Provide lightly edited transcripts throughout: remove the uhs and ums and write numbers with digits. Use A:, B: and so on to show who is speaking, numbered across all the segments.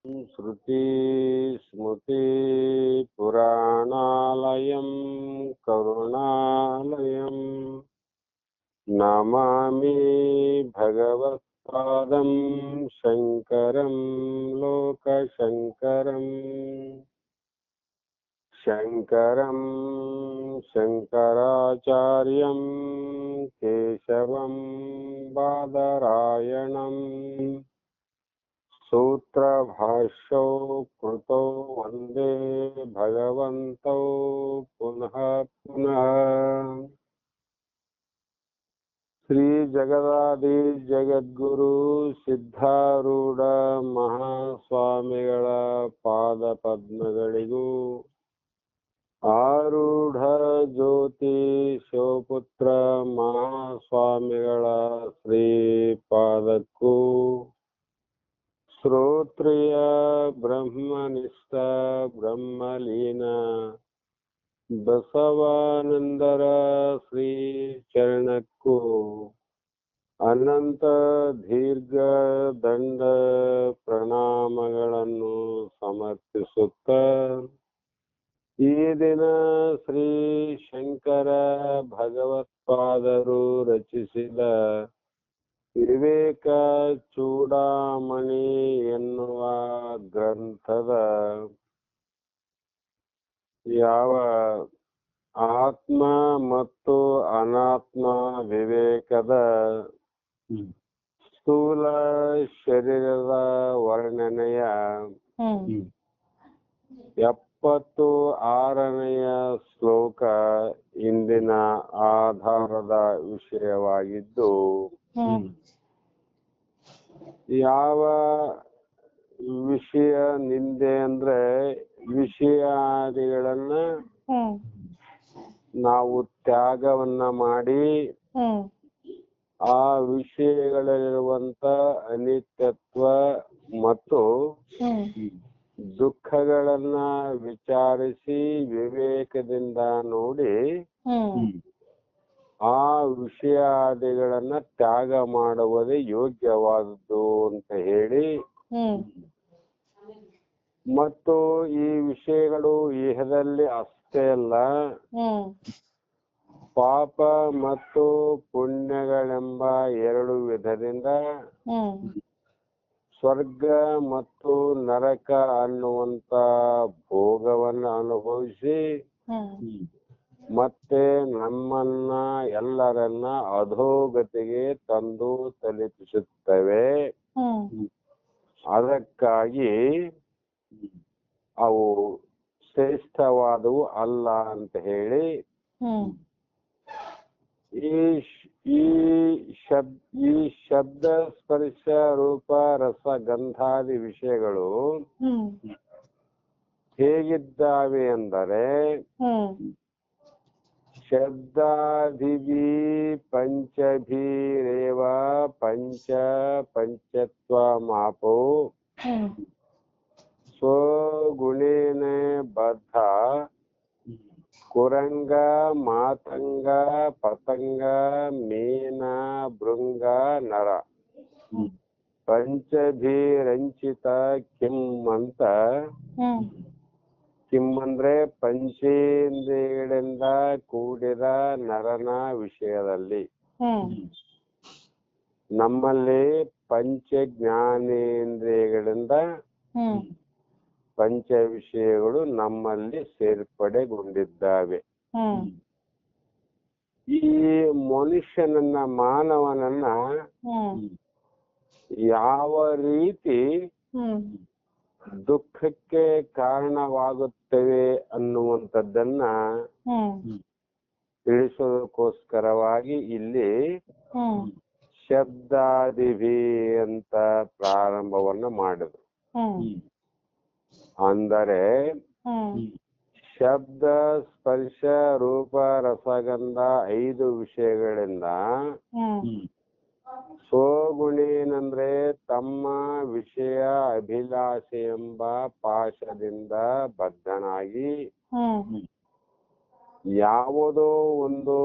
A: श्रुतिस्मृतिपुराणालयं करुणालयं नमामि भगवत्पादं शङ्करं लोकशङ्करम् शङ्करं शङ्कराचार्यं केशवं बादरायणं सूत्रभाष्यौ कृतौ वन्दे भगवन्तौ पुनः पुनः। ಶ್ರೀ ಜಗದಾದಿ ಜಗದ್ಗುರು ಸಿದ್ಧಾರೂಢ ಮಹಾಸ್ವಾಮಿಗಳ ಪಾದ ಪದ್ಮಗಳಿಗೂ ಆರೂಢ ಜ್ಯೋತಿ ಶಿವಪುತ್ರ ಮಹಾಸ್ವಾಮಿಗಳ ಶ್ರೀಪಾದಕ್ಕೂ ಶ್ರೋತ್ರಿಯ ಬ್ರಹ್ಮನಿಷ್ಠ ಬ್ರಹ್ಮಲೀನ ಬಸವಾನಂದರ ಶ್ರೀ ಚರಣಕ್ಕೂ ಅನಂತ ದೀರ್ಘ ದಂಡ ಪ್ರಣಾಮಗಳನ್ನು ಸಮರ್ಪಿಸುತ್ತ ಈ ದಿನ ಶ್ರೀ ಶಂಕರ ಭಗವತ್ಪಾದರು ರಚಿಸಿದ ವಿವೇಕ ಚೂಡಾಮಣಿ ಎನ್ನುವ ಗ್ರಂಥದ ಯಾವ ಆತ್ಮ ಮತ್ತು ಅನಾತ್ಮ ವಿವೇಕದ ಸ್ಥೂಲ ಶರೀರದ ವರ್ಣನೆಯ 76ನೆಯ ಶ್ಲೋಕ ಇಂದಿನ ಆಧಾರದ ವಿಷಯವಾಗಿದ್ದು, ಯಾವ ವಿಷಯ ನಿಂದೆ ಅಂದ್ರೆ ವಿಷಯಾದಿಗಳನ್ನ ನಾವು ತ್ಯಾಗವನ್ನ ಮಾಡಿ ಆ ವಿಷಯಗಳಲ್ಲಿರುವಂತ ಅನಿತ್ಯತ್ವ ಮತ್ತು ದುಃಖಗಳನ್ನ ವಿಚಾರಿಸಿ ವಿವೇಕದಿಂದ ನೋಡಿ ಆ ವಿಷಯಾದಿಗಳನ್ನ ತ್ಯಾಗ ಮಾಡುವುದೇ ಯೋಗ್ಯವಾದದ್ದು ಅಂತ ಹೇಳಿ, ಮತ್ತು ಈ ವಿಷಯಗಳು ಇಹದಲ್ಲಿ ಅಷ್ಟೇ ಅಲ್ಲ, ಪಾಪ ಮತ್ತು ಪುಣ್ಯಗಳೆಂಬ 2 ವಿಧದಿಂದ ಸ್ವರ್ಗ ಮತ್ತು ನರಕ ಅನ್ನುವಂತ ಭೋಗವನ್ನು ಅನುಭವಿಸಿ ಮತ್ತೆ ನಮ್ಮನ್ನ ಎಲ್ಲರನ್ನ ಅಧೋಗತಿಗೆ ತಂದು ತಲುಪಿಸುತ್ತವೆ. ಅದಕ್ಕಾಗಿ ಅವು ಶ್ರೇಷ್ಠವಾದವು ಅಲ್ಲ ಅಂತ ಹೇಳಿ ಈ ಶಬ್ದ ಸ್ಪರ್ಶ ರೂಪ ರಸ ಗಂಧಾದಿ ವಿಷಯಗಳು ಹೇಗಿದ್ದಾವೆ ಅಂದರೆ, ಶಬ್ದಾದಿಭಿ ಪಂಚಭಿರೇವ ಪಂಚತ್ವ ಮಾಪೋ ಸ್ವಗುಣೇನ ಬದ್ಧ ಕುರಂಗ ಮಾತಂಗ ಪತಂಗ ಮೀನ ಭೃಂಗ ನರ ಪಂಚಭಿರಂಚಿತ ಕಿಂ ಅಂತ, ಕಿಂ ಅಂದ್ರೆ ಪಂಚೇಂದ್ರಿಯಗಳಿಂದ ಕೂಡಿದ ನರನ ವಿಷಯದಲ್ಲಿ ನಮ್ಮಲ್ಲಿ ಪಂಚ ಜ್ಞಾನೇಂದ್ರಿಯಗಳಿಂದ ಪಂಚ ವಿಷಯಗಳು ನಮ್ಮಲ್ಲಿ ಸೇರ್ಪಡೆಗೊಂಡಿದ್ದಾವೆ. ಈ ಮನುಷ್ಯನನ್ನ ಮಾನವನನ್ನ ಯಾವ ರೀತಿ ದುಃಖಕ್ಕೆ ಕಾರಣವಾಗುತ್ತವೆ ಅನ್ನುವಂಥದ್ದನ್ನ ತಿಳಿಸೋದಕ್ಕೋಸ್ಕರವಾಗಿ ಇಲ್ಲಿ ಶಬ್ದಾದಿಭಿ ಅಂತ ಪ್ರಾರಂಭವನ್ನ ಮಾಡಿದ್ರು. ಅಂದರೆ ಶಬ್ದ ಸ್ಪರ್ಶ ರೂಪ ರಸಗಂಧ 5 ವಿಷಯಗಳಿಂದ ಸ್ವಗುಣೇನಂದ್ರೆ ತಮ್ಮ ವಿಷಯ ಅಭಿಲಾಷೆ ಎಂಬ ಪಾಶದಿಂದ ಬದ್ಧನಾಗಿ ಯಾವುದೋ ಒಂದು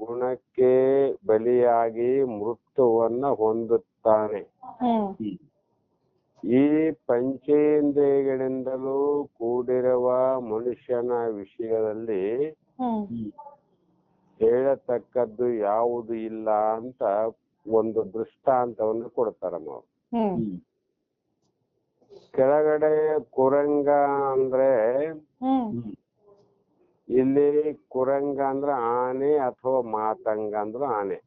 A: ಗುಣಕ್ಕೆ ಬಲಿಯಾಗಿ ಮೃತ್ಯುವನ್ನ ಹೊಂದುತ್ತಾನೆ. ಈ ಪಂಚೇಂದ್ರಿಯಗಳಿಂದಲೂ ಕೂಡಿರುವ ಮನುಷ್ಯನ ವಿಷಯದಲ್ಲಿ ಹೇಳತಕ್ಕದ್ದು ಯಾವುದು ಇಲ್ಲ ಅಂತ ಒಂದು ದೃಷ್ಟಾಂತವನ್ನು ಕೊಡ್ತಾರಮ್ಮ ಅವ್ರು. ಕೆಳಗಡೆ ಕುರಂಗ ಅಂದ್ರೆ ಇಲ್ಲಿ ಕುರಂಗ ಅಂದ್ರೆ ಆನೆ ಅಥವಾ ಮಾತಂಗ ಅಂದ್ರೆ ಆನೆ,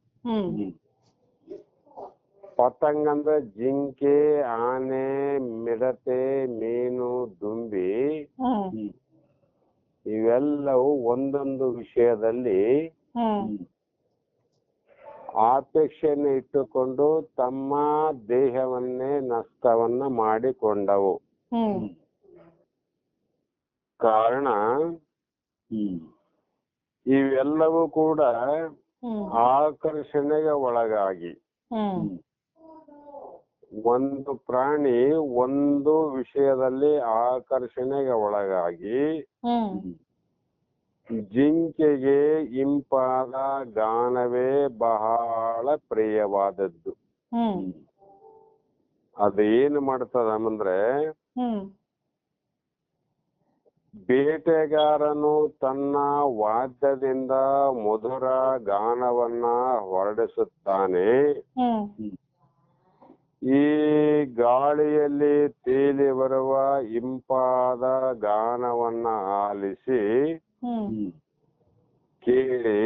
A: ಪತಂಗ ಅಂದ್ರೆ ಜಿಂಕೆ, ಆನೆ, ಮಿಡತೆ, ಮೀನು, ದುಂಬಿ ಇವೆಲ್ಲವೂ ಒಂದೊಂದು ವಿಷಯದಲ್ಲಿ ಅಪೇಕ್ಷೆಯನ್ನು ಇಟ್ಟುಕೊಂಡು ತಮ್ಮ ದೇಹವನ್ನೇ ನಷ್ಟವನ್ನ ಮಾಡಿಕೊಂಡವು. ಕಾರಣ ಇವೆಲ್ಲವೂ ಕೂಡ ಆಕರ್ಷಣೆಗೆ ಒಳಗಾಗಿ ಒಂದು ಪ್ರಾಣಿ ಒಂದು ವಿಷಯದಲ್ಲಿ ಆಕರ್ಷಣೆಗೆ ಒಳಗಾಗಿ ಜಿಂಕೆಗೆ ಇಂಪಾದ ಗಾನವೇ ಬಹಳ ಪ್ರಿಯವಾದದ್ದು. ಅದೇನು ಮಾಡ್ತದಂದ್ರೆ ಬೇಟೆಗಾರನು ತನ್ನ ವಾದ್ಯದಿಂದ ಮಧುರ ಗಾನವನ್ನ ಹೊರಡಿಸುತ್ತಾನೆ. ಈ ಗಾಳಿಯಲ್ಲಿ ತೇಲಿ ಬರುವ ಇಂಪಾದ ಗಾನವನ್ನ ಆಲಿಸಿ ಕೇಳಿ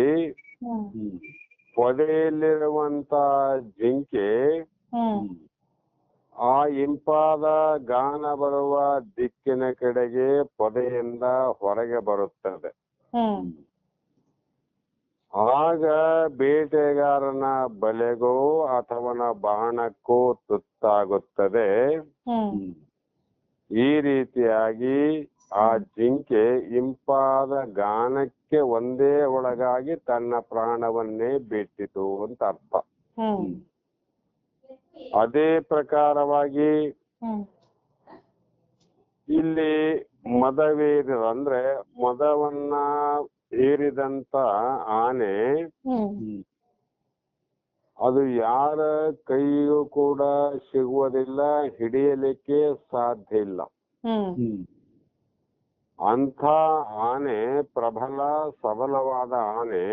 A: ಪೊದೆಯಲ್ಲಿರುವಂತ ಜಿಂಕೆ ಆ ಇಂಪಾದ ಗಾನ ಬರುವ ದಿಕ್ಕಿನ ಕಡೆಗೆ ಪೊದೆಯಿಂದ ಹೊರಗೆ ಬರುತ್ತದೆ. ಆಗ ಬೇಟೆಗಾರನ ಬಲೆಗೋ ಅಥವನ ಬಾಣಕ್ಕೂ ತುತ್ತಾಗುತ್ತದೆ. ಈ ರೀತಿಯಾಗಿ ಆ ಜಿಂಕೆ ಇಂಪಾದ ಗಾನಕ್ಕೆ ಒಂದೇ ಒಳಗಾಗಿ ತನ್ನ ಪ್ರಾಣವನ್ನೇ ಬಿಟ್ಟಿತು ಅಂತ ಅರ್ಥ. ಅದೇ ಪ್ರಕಾರವಾಗಿ ಇಲ್ಲಿ ಮದವೇರಿದ ಅಂದ್ರೆ ಮದವನ್ನ ಏರಿದಂತ ಆನೆ ಅದು ಯಾರ ಕೈಯೂ ಕೂಡ ಸಿಗುವುದಿಲ್ಲ, ಹಿಡಿಯಲಿಕ್ಕೆ ಸಾಧ್ಯ ಇಲ್ಲ. ಅಂಥ ಆನೆ ಪ್ರಬಲ ಸಬಲವಾದ ಆನೆ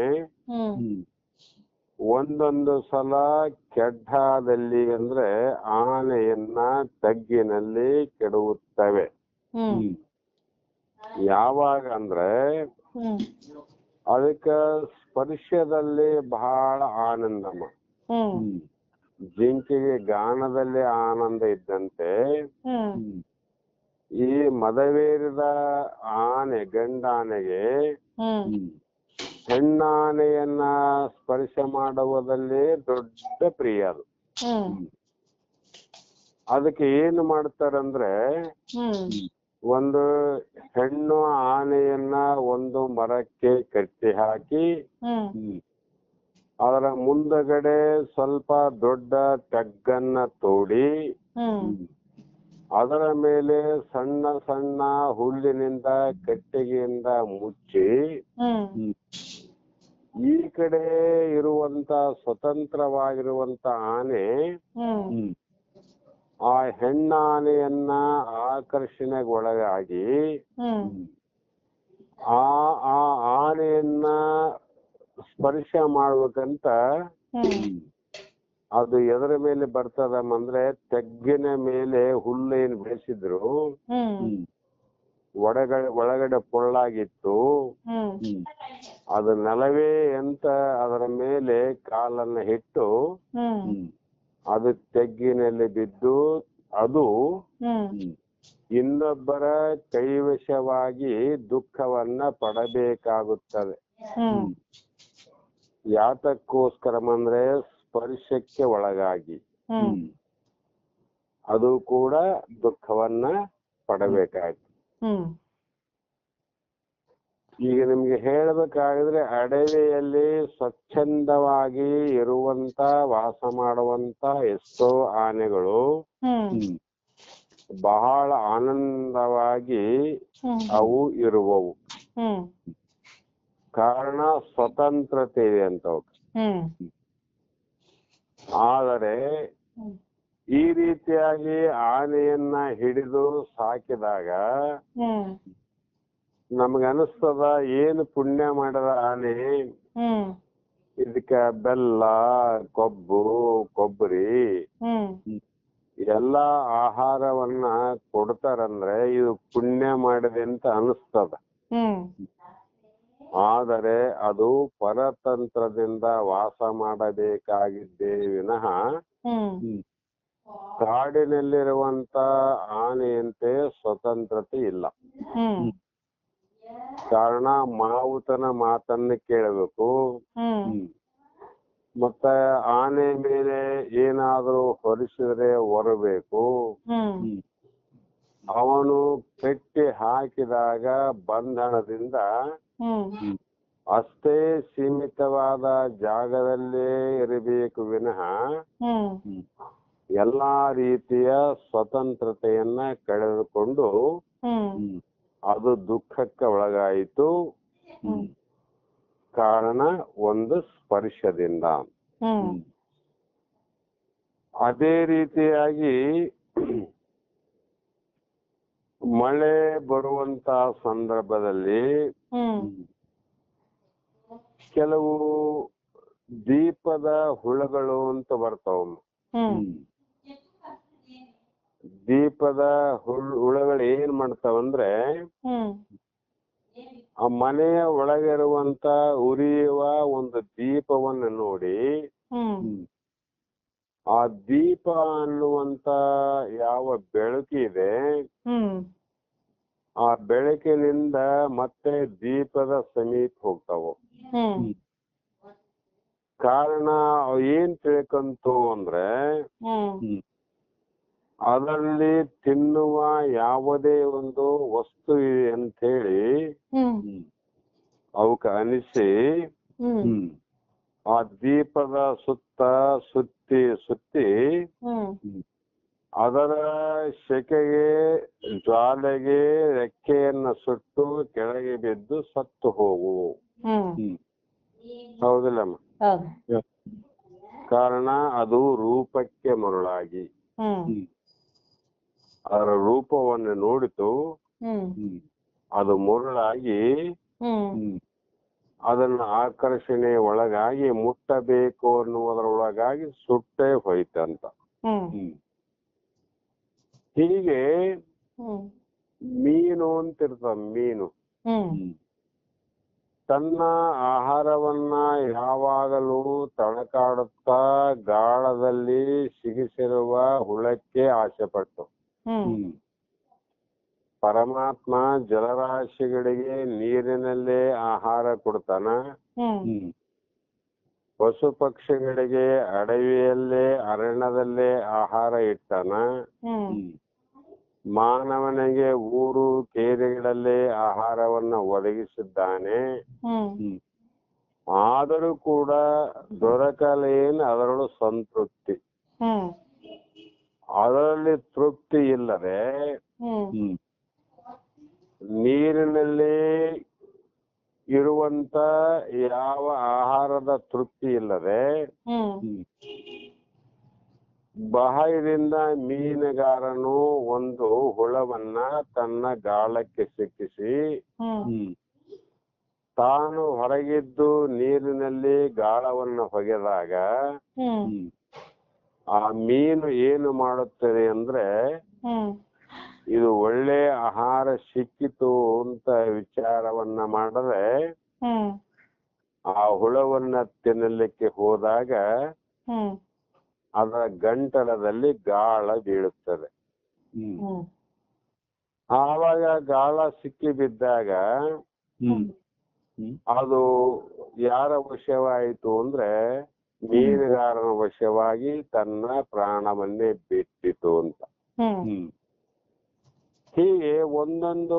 A: ಒಂದೊಂದು ಸಲ ಕೆಡ್ಡಾದಲ್ಲಿ ಅಂದ್ರೆ ಆನೆಯನ್ನ ತಗ್ಗಿನಲ್ಲಿ ಕೆಡುತ್ತವೆ. ಯಾವಾಗ ಅಂದ್ರೆ ಅದಕ್ಕ ಸ್ಪರ್ಶದಲ್ಲಿ ಬಹಳ ಆನಂದಮ್ಮ. ಜಿಂಕೆಗೆ ಗಾನದಲ್ಲಿ ಆನಂದ ಇದ್ದಂತೆ ಈ ಮದವೇರಿದ ಆನೆ ಗಂಡಾನೆಗೆ ಹೆಣ್ಣಾನೆಯನ್ನ ಸ್ಪರ್ಶ ಮಾಡುವುದಲ್ಲಿ ದೊಡ್ಡ ಪ್ರಿಯ ಅದು. ಅದಕ್ಕೆ ಏನು ಮಾಡ್ತಾರಂದ್ರೆ ಒಂದು ಹೆಣ್ಣು ಆನೆಯನ್ನ ಒಂದು ಮರಕ್ಕೆ ಕಟ್ಟಿ ಹಾಕಿ ಅದರ ಮುಂದಗಡೆ ಸ್ವಲ್ಪ ದೊಡ್ಡ ಟಗ್ಗನ್ನ ತೋಡಿ ಅದರ ಮೇಲೆ ಸಣ್ಣ ಸಣ್ಣ ಹುಲ್ಲಿನಿಂದ ಕಟ್ಟಿಗೆಯಿಂದ ಮುಚ್ಚಿ ಈ ಕಡೆ ಇರುವಂತ ಸ್ವತಂತ್ರವಾಗಿರುವಂತ ಆನೆ ಆ ಹೆಣ್ಣಾನೆಯನ್ನ ಆಕರ್ಷಣೆಗೊಳಗಾಗಿ ಆ ಆನೆಯನ್ನ ಸ್ಪರ್ಶ ಮಾಡ್ಬೇಕಂತ ಅದು ಎದರ ಮೇಲೆ ಬರ್ತದಮ್ಮಂದ್ರೆ ತೆಗ್ಗಿನ ಮೇಲೆ ಹುಲ್ಲೇನು ಬೆಳೆಸಿದ್ರು ಒಳಗಡೆ ಪೊಳ್ಳಾಗಿತ್ತು. ಅದು ನೆಲವೇ ಅಂತ ಅದರ ಮೇಲೆ ಕಾಲನ್ನ ಇಟ್ಟು ಅದು ತೆಗ್ಗಿನಲ್ಲಿ ಬಿದ್ದು ಅದು ಇನ್ನೊಬ್ಬರ ಕೈವಶವಾಗಿ ದುಃಖವನ್ನ ಪಡಬೇಕಾಗುತ್ತದೆ. ಯಾತಕ್ಕೋಸ್ಕರ ಅಂದ್ರೆ ಸ್ಪರ್ಶಕ್ಕೆ ಒಳಗಾಗಿ ಅದು ಕೂಡ ದುಃಖವನ್ನ ಪಡಬೇಕಾಯ್ತು. ಈಗ ನಿಮ್ಗೆ ಹೇಳ್ಬೇಕಾಗಿದ್ರೆ ಅಡವಿಯಲ್ಲಿ ಸ್ವಚ್ಛಂದವಾಗಿ ಇರುವಂತ ವಾಸ ಮಾಡುವಂತ ಎಷ್ಟೋ ಆನೆಗಳು ಬಹಳ ಆನಂದವಾಗಿ ಅವು ಇರುವವು. ಕಾರಣ ಸ್ವತಂತ್ರತೆ ಇದೆ ಅಂತ. ಆದರೆ ಈ ರೀತಿಯಾಗಿ ಆನೆಯನ್ನ ಹಿಡಿದು ಸಾಕಿದಾಗ ನಮಗನಿಸ್ತದ ಏನು ಪುಣ್ಯ ಮಾಡಿದ ಆನೆ, ಇದಕ್ಕ ಬೆಲ್ಲ, ಕೊಬ್ಬು, ಕೊಬ್ಬರಿ ಎಲ್ಲಾ ಆಹಾರವನ್ನ ಕೊಡ್ತಾರಂದ್ರೆ ಇದು ಪುಣ್ಯ ಮಾಡಿದೆ ಅಂತ ಅನಿಸ್ತದ. ಆದರೆ ಅದು ಪರತಂತ್ರದಿಂದ ವಾಸ ಮಾಡಬೇಕಾಗಿದ್ದೇ ವಿನಃ ಕಾಡಿನಲ್ಲಿರುವಂತ ಆನೆಯಂತೆ ಸ್ವತಂತ್ರತೆ ಇಲ್ಲ. ಕಾರಣ ಮಾವುತನ ಮಾತನ್ನ ಕೇಳಬೇಕು, ಮತ್ತೆ ಆನೆ ಮೇಲೆ ಏನಾದ್ರೂ ಹೊರಿಸಿದ್ರೆ ಹೊರಬೇಕು. ಅವನು ಕಟ್ಟಿ ಹಾಕಿದಾಗ ಬಂಧನದಿಂದ ಅಷ್ಟೇ ಸೀಮಿತವಾದ ಜಾಗದಲ್ಲೇ ಇರಬೇಕು ವಿನಃ ಎಲ್ಲಾ ರೀತಿಯ ಸ್ವತಂತ್ರತೆಯನ್ನ ಕಳೆದುಕೊಂಡು ಅದು ದುಃಖಕ್ಕೆ ಒಳಗಾಯಿತು. ಕಾರಣ ಒಂದು ಸ್ಪರ್ಶದಿಂದ. ಅದೇ ರೀತಿಯಾಗಿ ಮಳೆ ಬರುವಂತ ಸಂದರ್ಭದಲ್ಲಿ ಕೆಲವು ದೀಪದ ಹುಳಗಳು ಅಂತ ಬರ್ತಾವ. ದೀಪದ ಹುಳಗಳು ಏನ್ ಮಾಡ್ತಾವಂದ್ರೆ ಆ ಮನೆಯ ಒಳಗಿರುವಂತ ಉರಿಯುವ ಒಂದು ದೀಪವನ್ನು ನೋಡಿ ಆ ದೀಪ ಅನ್ನುವಂತ ಯಾವ ಬೆಳಕಿದೆ ಆ ಬೆಳಕಿನಿಂದ ಮತ್ತೆ ದೀಪದ ಸಮೀಪ ಹೋಗ್ತಾವ. ಕಾರಣ ಏನ್ ತಿಳ್ಕಂತು ಅಂದ್ರೆ ಅದರಲ್ಲಿ ತಿನ್ನುವ ಯಾವುದೇ ಒಂದು ವಸ್ತು ಇದೆ ಅಂತ ಹೇಳಿ ಅವಕ್ಕ ಅನಿಸಿ ಆ ದೀಪದ ಸುತ್ತ ಸುತ್ತಿ ಸುತ್ತಿ ಅದರ ಶೆಕೆಗೆ ಜ್ವಾಲೆಗೆ ರೆಕ್ಕೆಯನ್ನ ಸುಟ್ಟು ಕೆಳಗೆ ಬಿದ್ದು ಸತ್ತು ಹೋಗು. ಹೌದಿಲ್ಲಮ್ಮ? ಕಾರಣ ಅದು ರೂಪಕ್ಕೆ ಮರುಳಾಗಿ ಅದರ ರೂಪವನ್ನು ನೋಡಿತು, ಅದು ಮರುಳಾಗಿ ಅದನ್ನ ಆಕರ್ಷಣೆ ಒಳಗಾಗಿ ಮುಟ್ಟಬೇಕು ಅನ್ನುವುದರೊಳಗಾಗಿ ಸುಟ್ಟೇ ಹೋಯ್ತಂತ. ಹೀಗೆ ಮೀನು ಅಂತಿರ್ತ, ಮೀನು ತನ್ನ ಆಹಾರವನ್ನ ಯಾವಾಗಲೂ ತಡಕಾಡುತ್ತಾ ಗಾಳದಲ್ಲಿ ಸಿಗಿಸಿರುವ ಹುಳಕ್ಕೆ ಆಸೆ ಪಟ್ಟು ಪರಮಾತ್ಮ ಜಲರಾಶಿಗಳಿಗೆ ನೀರಿನಲ್ಲೇ ಆಹಾರ ಕೊಡ್ತಾನ, ಪಶು ಪಕ್ಷಿಗಳಿಗೆ ಅಡವಿಯಲ್ಲೇ ಅರಣ್ಯದಲ್ಲೇ ಆಹಾರ ಇಟ್ಟಾನ, ಮಾನವನಿಗೆ ಊರು ಕೇರಿಗಳಲ್ಲೇ ಆಹಾರವನ್ನ ಒದಗಿಸಿದ್ದಾನೆ. ಆದರೂ ಕೂಡ ದೊರಕಲೇನು ಅದರಲ್ಲೂ ಸಂತೃಪ್ತಿ. ಅದರಲ್ಲಿ ತೃಪ್ತಿ ಇಲ್ಲದೆ ನೀರಿನಲ್ಲಿ ಇರುವಂತ ಯಾವ ಆಹಾರದ ತೃಪ್ತಿ ಇಲ್ಲದೆ ಬಾಹ್ಯದಿಂದ ಮೀನುಗಾರನು ಒಂದು ಹುಳವನ್ನ ತನ್ನ ಗಾಳಕ್ಕೆ ಸಿಕ್ಕಿಸಿ ತಾನು ಹೊರಗಿದ್ದು ನೀರಿನಲ್ಲಿ ಗಾಳವನ್ನು ಹೊಗೆದಾಗ ಆ ಮೀನು ಏನು ಮಾಡುತ್ತದೆ ಅಂದ್ರೆ ಇದು ಒಳ್ಳೆ ಆಹಾರ ಸಿಕ್ಕಿತು ಅಂತ ವಿಚಾರವನ್ನ ಮಾಡದೆ ಆ ಹುಳವನ್ನ ತಿನ್ನಲಿಕ್ಕೆ ಹೋದಾಗ ಅದರ ಗಂಟಲದಲ್ಲಿ ಗಾಳ ಬೀಳುತ್ತದೆ. ಆವಾಗ ಗಾಳ ಸಿಕ್ಕಿ ಬಿದ್ದಾಗ ಅದು ಯಾರ ವಶವಾಯಿತು ಅಂದ್ರೆ ಮೀನುಗಾರನ ವಶವಾಗಿ ತನ್ನ ಪ್ರಾಣವನ್ನೇ ಬಿಟ್ಟಿತು ಅಂತ. ಹೀಗೆ ಒಂದೊಂದು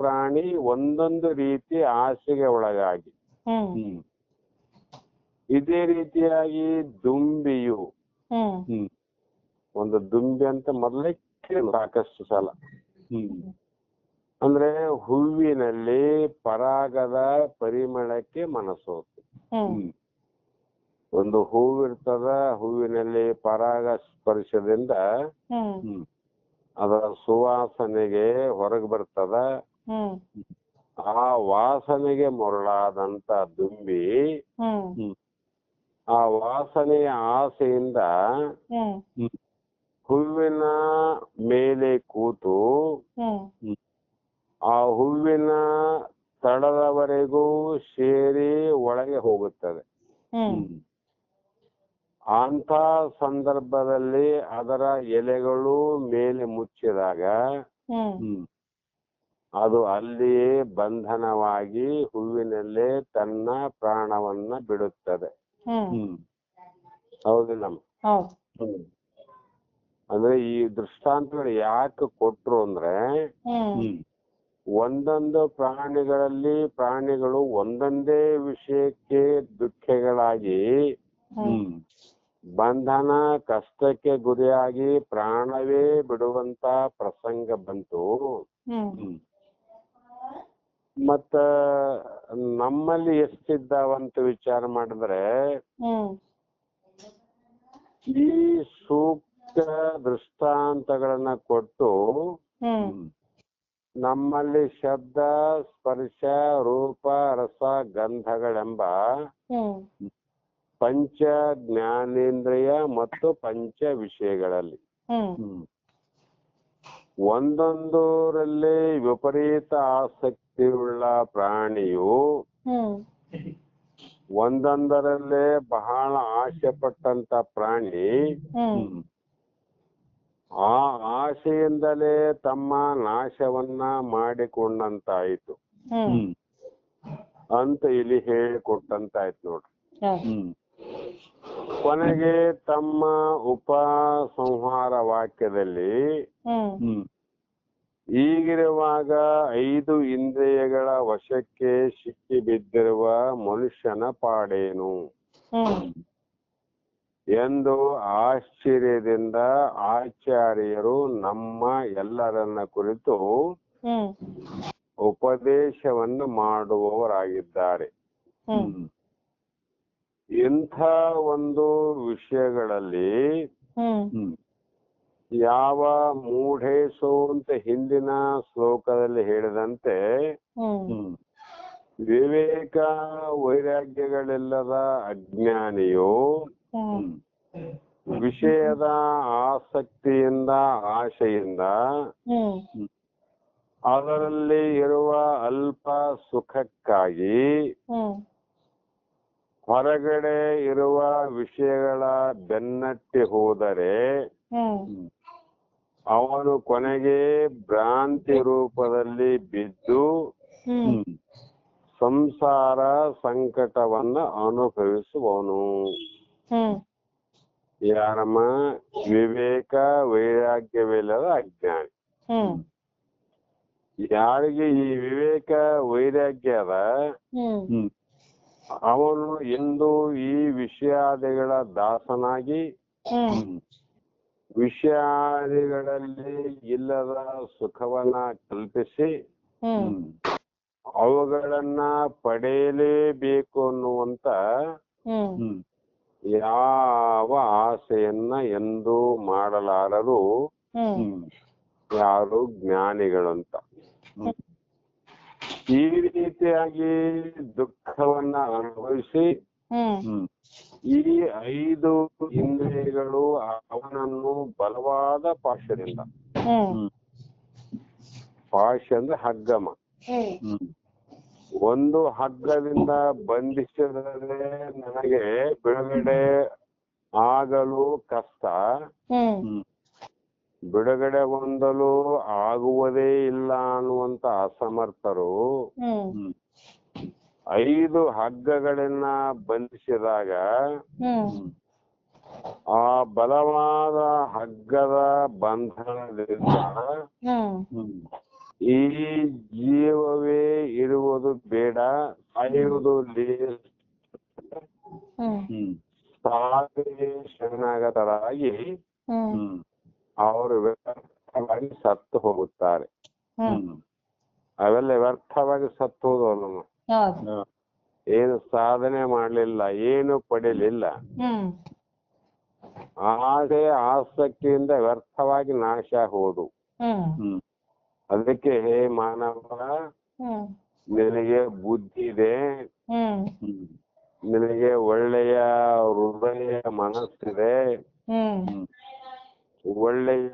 A: ಪ್ರಾಣಿ ಒಂದೊಂದು ರೀತಿ ಆಸೆಗೆ ಒಳಗಾಗಿ ಇದೇ ರೀತಿಯಾಗಿ ದುಂಬಿಯು ಒಂದು ದುಂಬಿ ಅಂತ ಮೊದಲೇ ಸಾಕಷ್ಟು ಸಲ ಅಂದ್ರೆ ಹೂವಿನಲ್ಲಿ ಪರಾಗದ ಪರಿಮಳಕ್ಕೆ ಮನಸ್ಸೋತು. ಒಂದು ಹೂವಿರ್ತದ, ಹೂವಿನಲ್ಲಿ ಪರಾಗ ಸ್ಪರ್ಶದಿಂದ ಅದರ ಸುವಾಸನೆಗೆ ಹೊರಗೆ ಬರ್ತದ. ಆ ವಾಸನೆಗೆ ಮರಳಾದಂತ ದುಂಬಿ ಆ ವಾಸನೆಯ ಆಸೆಯಿಂದ ಹೂವಿನ ಮೇಲೆ ಕೂತು ಆ ಹೂವಿನ ತಳದವರೆಗೂ ಸೇರಿ ಒಳಗೆ ಹೋಗುತ್ತದೆ. ಅಂತ ಸಂದರ್ಭದಲ್ಲಿ ಅದರ ಎಲೆಗಳು ಮೇಲೆ ಮುಚ್ಚಿದಾಗ ಅದು ಅಲ್ಲಿಯೇ ಬಂಧನವಾಗಿ ಹೂವಿನಲ್ಲೇ ತನ್ನ ಪ್ರಾಣವನ್ನ ಬಿಡುತ್ತದೆ. ಹೌದಿಲ್ಲ? ಅಂದ್ರೆ ಈ ದೃಷ್ಟಾಂತಗಳು ಯಾಕೆ ಕೊಟ್ರು ಅಂದ್ರೆ ಒಂದೊಂದು ಪ್ರಾಣಿಗಳು ಒಂದೊಂದೇ ವಿಷಯಕ್ಕೆ ದುಃಖಗಳಾಗಿ ಬಂಧನ ಕಷ್ಟಕ್ಕೆ ಗುರಿಯಾಗಿ ಪ್ರಾಣವೇ ಬಿಡುವಂತ ಪ್ರಸಂಗ ಬಂತು. ಮತ್ತ ನಮ್ಮಲ್ಲಿ ಎಷ್ಟಿದ್ದಾವಂತ ವಿಚಾರ ಮಾಡಿದ್ರೆ ಈ ಸೂಕ್ತ ದೃಷ್ಟಾಂತಗಳನ್ನ ಕೊಟ್ಟು ನಮ್ಮಲ್ಲಿ ಶಬ್ದ, ಸ್ಪರ್ಶ, ರೂಪ, ರಸ, ಗಂಧಗಳೆಂಬ ಪಂಚ ಜ್ಞಾನೇಂದ್ರಿಯ ಮತ್ತು ಪಂಚ ವಿಷಯಗಳಲ್ಲಿ ಒಂದೊಂದರಲ್ಲಿ ವಿಪರೀತ ಆಸಕ್ತಿಯುಳ್ಳ ಪ್ರಾಣಿಯು ಒಂದೊಂದರಲ್ಲೇ ಬಹಳ ಆಸೆ ಪಟ್ಟಂತ ಪ್ರಾಣಿ ಆ ಆಸೆಯಿಂದಲೇ ತಮ್ಮ ನಾಶವನ್ನ ಮಾಡಿಕೊಂಡಂತಾಯ್ತು ಅಂತ ಇಲ್ಲಿ ಹೇಳಿಕೊಟ್ಟಂತಾಯ್ತು ನೋಡ್ರಿ. ಕೊನೆಗೆ ತಮ್ಮ ಉಪಸಂಹಾರ ವಾಕ್ಯದಲ್ಲಿ ಈಗಿರುವಾಗ 5 ಇಂದ್ರಿಯಗಳ ವಶಕ್ಕೆ ಸಿಕ್ಕಿ ಬಿದ್ದಿರುವ ಮನುಷ್ಯನ ಪಾಡೇನು ಎಂದು ಆಶ್ಚರ್ಯದಿಂದ ಆಚಾರ್ಯರು ನಮ್ಮ ಎಲ್ಲರನ್ನ ಕುರಿತು ಉಪದೇಶವನ್ನು ಮಾಡುವವರಾಗಿದ್ದಾರೆ. ಇಂಥ ಒಂದು ವಿಷಯಗಳಲ್ಲಿ ಯಾವ ಮೂಢೇಶು ಅಂತ ಹಿಂದಿನ ಶ್ಲೋಕದಲ್ಲಿ ಹೇಳಿದಂತೆ ವಿವೇಕ ವೈರಾಗ್ಯಗಳಿಲ್ಲದ ಅಜ್ಞಾನಿಯು ವಿಷಯದ ಆಸಕ್ತಿಯಿಂದ ಆಶೆಯಿಂದ ಅದರಲ್ಲಿ ಇರುವ ಅಲ್ಪ ಸುಖಕ್ಕಾಗಿ ಹೊರಗಡೆ ಇರುವ ವಿಷಯಗಳ ಬೆನ್ನಟ್ಟಿ ಹೋದರೆ ಅವನು ಕೊನೆಗೆ ಭ್ರಾಂತಿ ರೂಪದಲ್ಲಿ ಬಿದ್ದು ಸಂಸಾರ ಸಂಕಟವನ್ನ ಅನುಭವಿಸುವವನು. ಯಾರಮ್ಮ? ವಿವೇಕ ವೈರಾಗ್ಯವಿಲ್ಲದ ಅಜ್ಞಾನಿ. ಯಾರಿಗೆ ಈ ವಿವೇಕ ವೈರಾಗ್ಯ ಅದ ಅವನು ಎಂದು ಈ ವಿಷಯಾದಿಗಳ ದಾಸನಾಗಿ ವಿಷಯಾದಿಗಳಲ್ಲಿ ಇಲ್ಲದ ಸುಖವನ್ನ ಕಲ್ಪಿಸಿ ಅವುಗಳನ್ನ ಪಡೆಯಲೇಬೇಕು ಅನ್ನುವಂತ ಯಾವ ಆಸೆಯನ್ನ ಎಂದೂ ಮಾಡಲಾರರು ಯಾರು ಜ್ಞಾನಿಗಳಂತ. ಈ ರೀತಿಯಾಗಿ ದುಃಖವನ್ನ ಅನುಭವಿಸಿ ಈ 5 ಇಂದ್ರಿಯಗಳು ಅವನನ್ನು ಬಲವಾದ ಪಾಶದಿಂದ, ಪಾಶ ಅಂದ್ರೆ ಹಗ್ಗಮ, ಒಂದು ಹಗ್ಗದಿಂದ ಬಂಧಿಸಿದರೆ ನನಗೆ ಬಿಡುಗಡೆ ಆಗಲು ಕಷ್ಟ, ಬಿಡುಗಡೆ ಹೊಂದಲು ಆಗುವುದೇ ಇಲ್ಲ ಅನ್ನುವಂತ ಅಸಮರ್ಥರು 5 ಹಗ್ಗಗಳನ್ನ ಬಂಧಿಸಿದಾಗ ಆ ಬಲವಾದ ಹಗ್ಗದ ಬಂಧನದಿಂದ ಈ ಜೀವವೇ ಇರುವುದು ಬೇಡ, ಸಾಯುವುದು ಸಾವಿಗೆ ಶರಣಾಗತರಾಗಿ ಅವರು ವ್ಯರ್ಥವಾಗಿ ಸತ್ತು ಹೋಗುತ್ತಾರೆ. ಅವೆಲ್ಲ ವ್ಯರ್ಥವಾಗಿ ಸತ್ತು ಹೋದವಲ್ಲ. ಏನು ಸಾಧನೆ ಮಾಡಲಿಲ್ಲ, ಏನು ಪಡೆಯಲಿಲ್ಲ. ಆಸೆ ಆಸಕ್ತಿಯಿಂದ ವ್ಯರ್ಥವಾಗಿ ನಾಶ ಹೋದು. ಅದಕ್ಕೆ ಹೇ ಮಾನವ, ನಿನಗೆ ಬುದ್ಧಿ ಇದೆ, ನಿನಗೆ ಒಳ್ಳೆಯ ಹೃದಯ ಮನಸ್ಸಿದೆ, ಒಳ್ಳೆಯ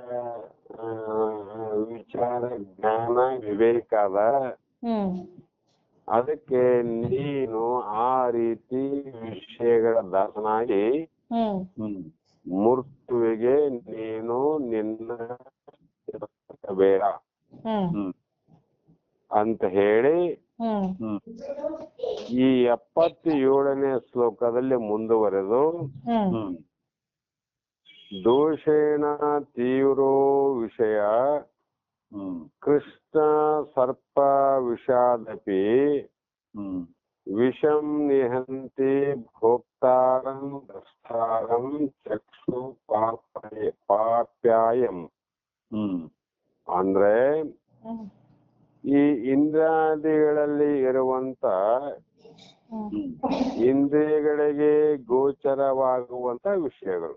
A: ವಿಚಾರ ಜ್ಞಾನ ವಿವೇಕ ಅದ. ಅದಕ್ಕೆ ನೀನು ಆ ರೀತಿ ವಿಷಯಗಳ ದಾಸನಾಗಿ ಮೃತ್ಯುವಿಗೆ ನೀನು ನಿನ್ನ ಬೇಡ ಅಂತ ಹೇಳಿ ಈ 77ನೇ ಶ್ಲೋಕದಲ್ಲಿ ಮುಂದುವರೆದು ದೋಷೇಣ ತೀವ್ರೋ ವಿಷಯ ಕೃಷ್ಣ ಸರ್ಪ ವಿಷಾದಪಿ ವಿಷಂ ನಿಹಂತಿ ಭೋಕ್ತಾರಂ ದ್ರಷ್ಟಾರಂ ಚಕ್ಷು ಪಾಪ್ಯಾಯಂ. ಅಂದ್ರೆ ಈ ಇಂದ್ರಿಯಾದಿಗಳಲ್ಲಿ ಇರುವಂತ ಇಂದ್ರಿಯಗಳಿಗೆ ಗೋಚರವಾಗುವಂತ ವಿಷಯಗಳು,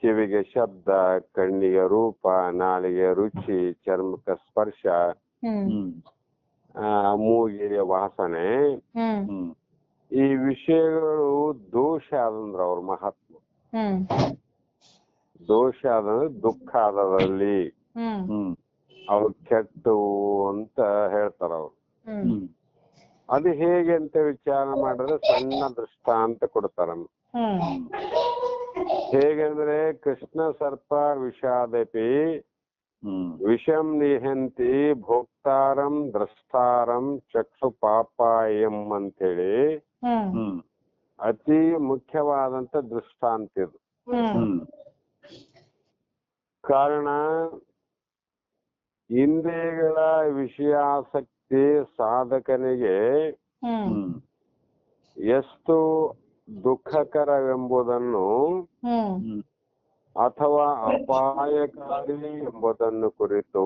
A: ಕಿವಿಗೆ ಶಬ್ದ, ಕಣ್ಣಿಗೆ ರೂಪ, ನಾಲಿಗೆ ರುಚಿ, ಚರ್ಮಕ್ಕೆ ಸ್ಪರ್ಶ, ಮೂಗಿಗೆ ವಾಸನೆ, ಈ ವಿಷಯಗಳು ದೋಷ ಆದಂದ್ರ ಅವ್ರ ಮಹಾತ್ಮ ದೋಷ ಆದಂದ್ರೆ ದುಃಖ ಆದದಲ್ಲಿ ಅವ್ರು ಕೆಟ್ಟು ಅಂತ ಹೇಳ್ತಾರ ಅವ್ರು. ಅದು ಹೇಗೆ ಅಂತ ವಿಚಾರ ಮಾಡಿದ್ರೆ ಸಣ್ಣ ದೃಷ್ಟಾಂತ ಕೊಡ್ತಾರ. ಹೇಗೆಂದ್ರೆ ಕೃಷ್ಣ ಸರ್ಪ ವಿಷಾದಪಿ ವಿಷಂ ನಿಹಂತಿ ಭೋಕ್ತಾರಂ ದ್ರಷ್ಟಾರಂ ಚಕ್ಷು ಪಾಪಾಯಂ ಅಂತೇಳಿ ಅತಿ ಮುಖ್ಯವಾದಂತ ದೃಷ್ಟಾಂತ ಇದು. ಕಾರಣ ಇಂದ್ರಿಯಗಳ ವಿಷಯಾಸಕ್ತಿ ಸಾಧಕನಿಗೆ ಎಷ್ಟು ದುಃಖಕರವೆಂಬುದನ್ನು ಅಥವಾ ಅಪಾಯಕಾರಿ ಎಂಬುದನ್ನು ಕುರಿತು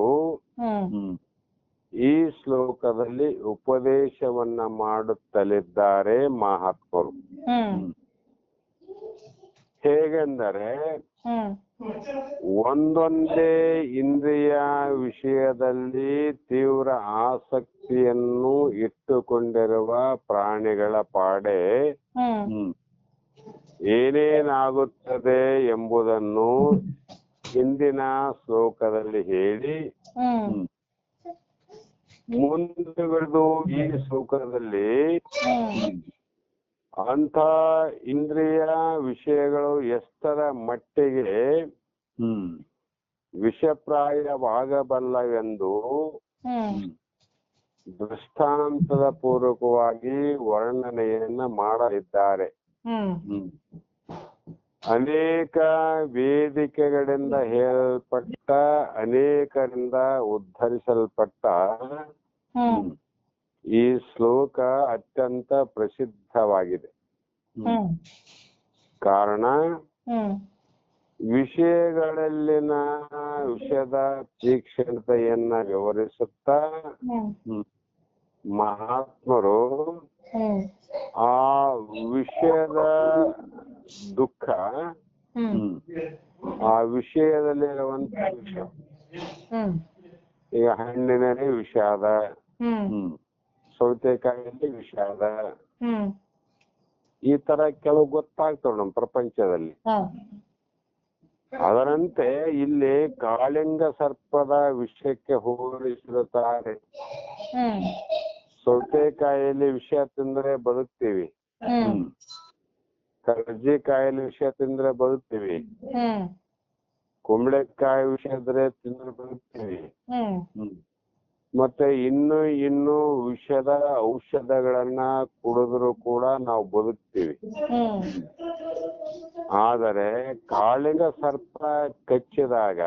A: ಈ ಶ್ಲೋಕದಲ್ಲಿ ಉಪದೇಶವನ್ನ ಮಾಡುತ್ತಲಿದ್ದಾರೆ ಮಹಾತ್ಮರು. ಹೇಗೆಂದರೆ ಒಂದೊಂದೇ ಇಂದ್ರಿಯ ವಿಷಯದಲ್ಲಿ ತೀವ್ರ ಆಸಕ್ತಿಯನ್ನು ಇಟ್ಟುಕೊಂಡಿರುವ ಪ್ರಾಣಿಗಳ ಪಾಡೆ ಏನೇನಾಗುತ್ತದೆ ಎಂಬುದನ್ನು ಹಿಂದಿನ ಶ್ಲೋಕದಲ್ಲಿ ಹೇಳಿ ಮುಂದುವರೆದು ಈ ಶ್ಲೋಕದಲ್ಲಿ ಅಂಥ ಇಂದ್ರಿಯ ವಿಷಯಗಳು ಎಷ್ಟರ ಮಟ್ಟಿಗೆ ವಿಷಪ್ರಾಯವಾಗಬಲ್ಲವೆಂದು ದೃಷ್ಟಾಂತದ ಪೂರ್ವಕವಾಗಿ ವರ್ಣನೆಯನ್ನ ಮಾಡಲಿದ್ದಾರೆ. ಅನೇಕ ವೇದಿಕೆಗಳಿಂದ ಹೇಳಲ್ಪಟ್ಟ, ಅನೇಕರಿಂದ ಉದ್ಧರಿಸಲ್ಪಟ್ಟ ಈ ಶ್ಲೋಕ ಅತ್ಯಂತ ಪ್ರಸಿದ್ಧವಾಗಿದೆ. ಕಾರಣ ವಿಷಯಗಳಲ್ಲಿನ ವಿಷಯದ ತೀಕ್ಷ್ಣತೆಯನ್ನ ವಿವರಿಸುತ್ತಾ ಮಹಾತ್ಮರು ಆ ವಿಷಯದ ದುಃಖ, ಆ ವಿಷಯದಲ್ಲಿರುವಂತ ವಿಷ, ಈಗ ಹಣ್ಣಿನಲ್ಲಿ ವಿಷಾದ, ಸೌತೆಕಾಯಿಯಲ್ಲಿ ವಿಷಾದ, ಈ ತರ ಕೆಲವು ಗೊತ್ತಾಗ್ತವೆ ನಮ್ಮ ಪ್ರಪಂಚದಲ್ಲಿ. ಅದರಂತೆ ಇಲ್ಲಿ ಕಾಳಿಂಗ ಸರ್ಪದ ವಿಷಯಕ್ಕೆ ಹೋಲಿಸಿರುತ್ತಾರೆ. ಸೌತೆಕಾಯಿಯಲ್ಲಿ ವಿಷ ತಿಂದ್ರೆ ಬದುಕ್ತೀವಿ, ಕರ್ಜಿಕಾಯಲ್ಲಿ ವಿಷ ತಿಂದ್ರೆ ಬದುಕ್ತೀವಿ, ಕುಂಬಳಕಾಯಿ ವಿಷ ತಿಂದ್ರೆ ಬದುಕ್ತೀವಿ, ಮತ್ತೆ ಇನ್ನು ವಿಷದ ಔಷಧಗಳನ್ನ ಕುಡಿದ್ರು ಕೂಡ ನಾವು ಬದುಕ್ತೀವಿ. ಆದರೆ ಕಾಳಿಂಗ ಸರ್ಪ ಕಚ್ಚಿದಾಗ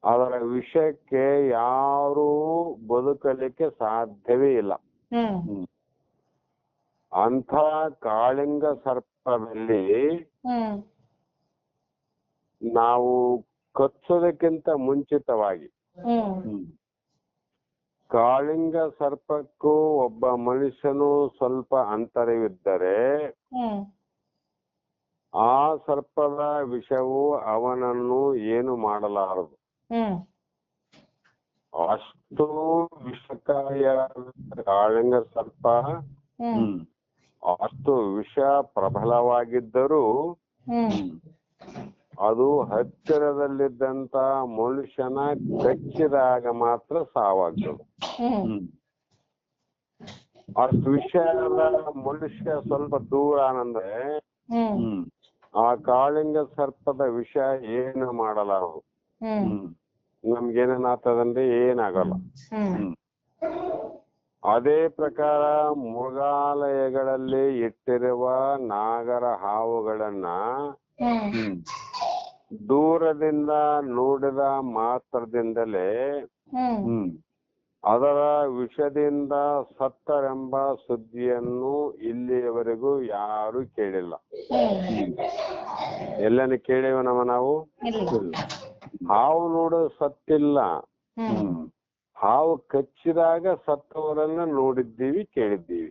A: ಅದರ ವಿಷಕ್ಕೆ ಯಾರೂ ಬದುಕಲಿಕ್ಕೆ ಸಾಧ್ಯವೇ ಇಲ್ಲ. ಅಂಥ ಕಾಳಿಂಗ ಸರ್ಪದಲ್ಲಿ ನಾವು ಕಚ್ಚೋದಕ್ಕಿಂತ ಮುಂಚಿತವಾಗಿ ಕಾಳಿಂಗ ಸರ್ಪಕ್ಕೂ ಒಬ್ಬ ಮನುಷ್ಯನು ಸ್ವಲ್ಪ ಅಂತರವಿದ್ದರೆ ಆ ಸರ್ಪದ ವಿಷವು ಅವನನ್ನು ಏನು ಮಾಡಲಾರದು. ಅಷ್ಟು ವಿಷಕಾಯ ಕಾಳಿಂಗ ಸರ್ಪ ಅಷ್ಟು ವಿಷ ಪ್ರಬಲವಾಗಿದ್ದರೂ ಅದು ಹತ್ತಿರದಲ್ಲಿದ್ದಂತ ಮನುಷ್ಯನ ಕಚ್ಚಿದಾಗ ಮಾತ್ರ ಸಾವಾಗ್ತದೆ. ಅಷ್ಟು ವಿಷಯದ ಮನುಷ್ಯ ಸ್ವಲ್ಪ ದೂರ ಅಂದ್ರೆ ಆ ಕಾಳಿಂಗ ಸರ್ಪದ ವಿಷ ಏನು ಮಾಡಲಾರದು. ನಮ್ಗೇನೇನಾಗ್ತದಂದ್ರೆ ಏನಾಗಲ್ಲ. ಅದೇ ಪ್ರಕಾರ ಮೃಗಾಲಯಗಳಲ್ಲಿ ಇಟ್ಟಿರುವ ನಾಗರ ಹಾವುಗಳನ್ನ ದೂರದಿಂದ ನೋಡಿದ ಮಾತ್ರದಿಂದಲೇ ಅದರ ವಿಷದಿಂದ ಸತ್ತರೆಂಬ ಸುದ್ದಿಯನ್ನು ಇಲ್ಲಿಯವರೆಗೂ ಯಾರು ಕೇಳಿಲ್ಲ. ಎಲ್ಲನ ಕೇಳಿವ ನಾವು ಹಾವು ನೋಡೋದು ಸತ್ತಿಲ್ಲ, ಹಾವು ಕಚ್ಚಿದಾಗ ಸತ್ತವರನ್ನ ನೋಡಿದ್ದೀವಿ, ಕೇಳಿದ್ದೀವಿ.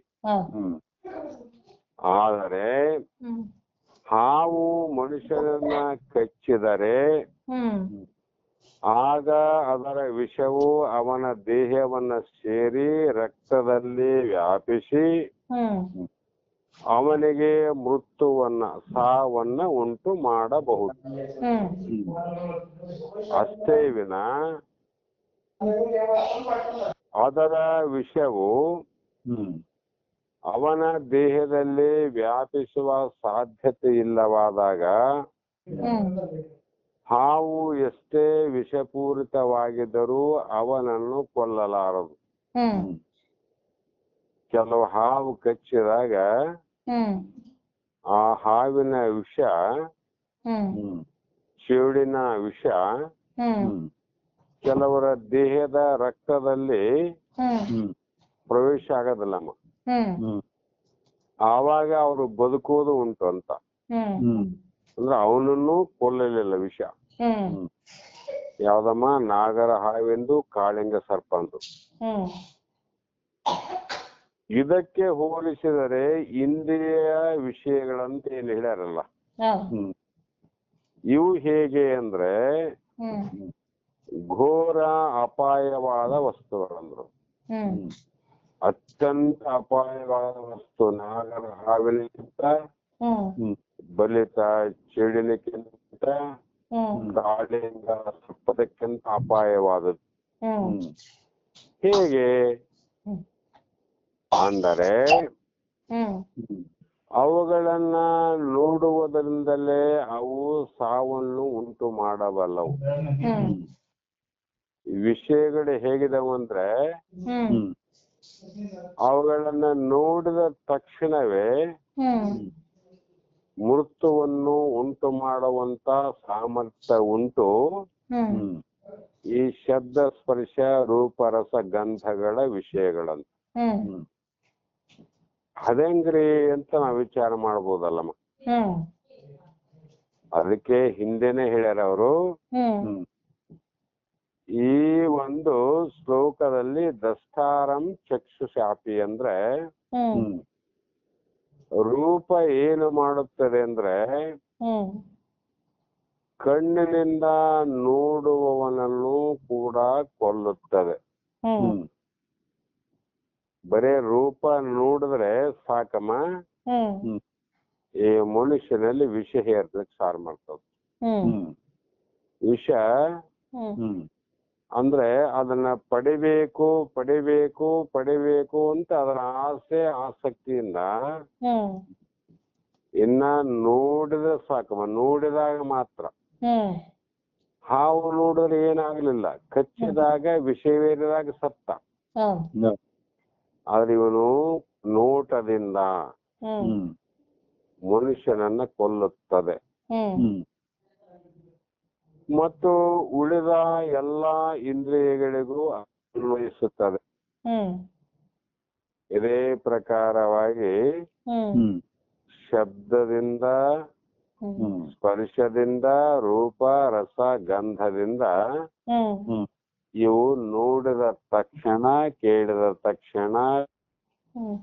A: ಆದರೆ ಹಾವು ಮನುಷ್ಯನನ್ನ ಕಚ್ಚಿದರೆ ಆಗ ಅದರ ವಿಷವು ಅವನ ದೇಹವನ್ನ ಸೇರಿ ರಕ್ತದಲ್ಲಿ ವ್ಯಾಪಿಸಿ ಅವನಿಗೆ ಮೃತ್ಯುವನ್ನ ಸಾವನ್ನ ಉಂಟು ಮಾಡಬಹುದು. ಅಷ್ಟೇ ವಿನ ಅದರ ವಿಷವು ಅವನ ದೇಹದಲ್ಲಿ ವ್ಯಾಪಿಸುವ ಸಾಧ್ಯತೆ ಇಲ್ಲವಾದಾಗ ಹಾವು ಎಷ್ಟೇ ವಿಷಪೂರಿತವಾಗಿದ್ದರೂ ಅವನನ್ನು ಕೊಲ್ಲಲಾರದು. ಕೆಲವು ಹಾವು ಕಚ್ಚಿದಾಗ ಆ ಹಾವಿನ ವಿಷ, ಚೇಳಿನ ವಿಷ ಕೆಲವರ ದೇಹದ ರಕ್ತದಲ್ಲಿ ಪ್ರವೇಶ ಆಗೋದಿಲ್ಲಮ್ಮ. ಆವಾಗ ಅವರು ಬದುಕುವುದು ಉಂಟು ಅಂತ. ಅಂದ್ರೆ ಅವನನ್ನು ಕೊಲ್ಲಲಿಲ್ಲ ವಿಷ. ಯಾವ್ದಮ್ಮ? ನಾಗರ ಹಾವೆಂದು, ಕಾಳಿಂಗ ಸರ್ಪಂದು. ಇದಕ್ಕೆ ಹೋಲಿಸಿದರೆ ಇಂದ್ರಿಯ ವಿಷಯಗಳಂತ ಏನ್ ಹೇಳ್ಯಾರಲ್ಲ, ಇವು ಹೇಗೆ ಅಂದ್ರೆ ಘೋರ ಅಪಾಯವಾದ ವಸ್ತುಗಳಂದ್ರು. ಅತ್ಯಂತ ಅಪಾಯವಾದ ವಸ್ತು ನಾಗರ ಹಾವಿನಕ್ಕಿಂತ, ಬಲಿತ ಚೇಡಿನಕ್ಕಿಂತ, ಕಾಳಿಂಗ ಸರ್ಪದಕ್ಕಿಂತ ಅಪಾಯವಾದದ್ದು. ಹೇಗೆ ಅಂದರೆ ಅವುಗಳನ್ನ ನೋಡುವುದರಿಂದಲೇ ಅವು ಸಾವನ್ನು ಉಂಟು ಮಾಡಬಲ್ಲವು. ವಿಷಯಗಳು ಹೇಗಿದವು ಅಂದ್ರೆ ಅವುಗಳನ್ನ ನೋಡಿದ ತಕ್ಷಣವೇ ಮೃತ್ಯುವನ್ನು ಉಂಟು ಮಾಡುವಂತ ಸಾಮರ್ಥ್ಯ ಉಂಟು ಈ ಶಬ್ದ ಸ್ಪರ್ಶ ರೂಪರಸ ಗಂಧಗಳ ವಿಷಯಗಳಂತ. ಅದೇಂಗ್ರಿ ಅಂತ ನಾವ್ ವಿಚಾರ ಮಾಡ್ಬೋದಲ್ಲಮ್ಮ. ಅದಕ್ಕೆ ಹಿಂದೆನೆ ಹೇಳ್ಯಾರ ಅವರು, ಈ ಒಂದು ಶ್ಲೋಕದಲ್ಲಿ ದಸ್ತಾರಂ ಚಕ್ಷುಷಾಪಿ ಅಂದ್ರೆ ರೂಪ ಏನು ಮಾಡುತ್ತದೆ ಅಂದ್ರೆ ಕಣ್ಣಿನಿಂದ ನೋಡುವವನನ್ನು ಕೂಡ ಕೊಲ್ಲುತ್ತದೆ. ಬರೇ ರೂಪ ನೋಡಿದ್ರೆ ಸಾಕಮ್ಮ, ಈ ಮನುಷ್ಯನಲ್ಲಿ ವಿಷ ಹೇರ್ಲಿಕ್ಕೆ ಸಾರು ಮಾಡ್ತದ. ವಿಷ ಅಂದ್ರೆ ಅದನ್ನ ಪಡಿಬೇಕು ಪಡಿಬೇಕು ಪಡಿಬೇಕು ಅಂತ ಅದರ ಆಸೆ ಆಸಕ್ತಿಯಿಂದ ಇನ್ನ ನೋಡಿದ್ರೆ ಸಾಕಮ್ಮ, ನೋಡಿದಾಗ ಮಾತ್ರ. ಹಾವು ನೋಡಿದ್ರೆ ಏನಾಗ್ಲಿಲ್ಲ, ಕಚ್ಚಿದಾಗ ವಿಷವೇರಿದಾಗ ಸತ್ತ. ಆದ್ರೆ ಇವನು ನೋಟದಿಂದ ಮನುಷ್ಯನನ್ನ ಕೊಲ್ಲುತ್ತದೆ ಮತ್ತು ಉಳಿದ ಎಲ್ಲಾ ಇಂದ್ರಿಯಗಳಿಗೂ ಅನ್ವಯಿಸುತ್ತದೆ. ಇದೇ ಪ್ರಕಾರವಾಗಿ ಶಬ್ದದಿಂದ, ಸ್ಪರ್ಶದಿಂದ, ರೂಪ ರಸ ಗಂಧದಿಂದ ಇವು ನೋಡಿದ ತಕ್ಷಣ ಕೇಳಿದ ತಕ್ಷಣ
B: ಹ್ಮ್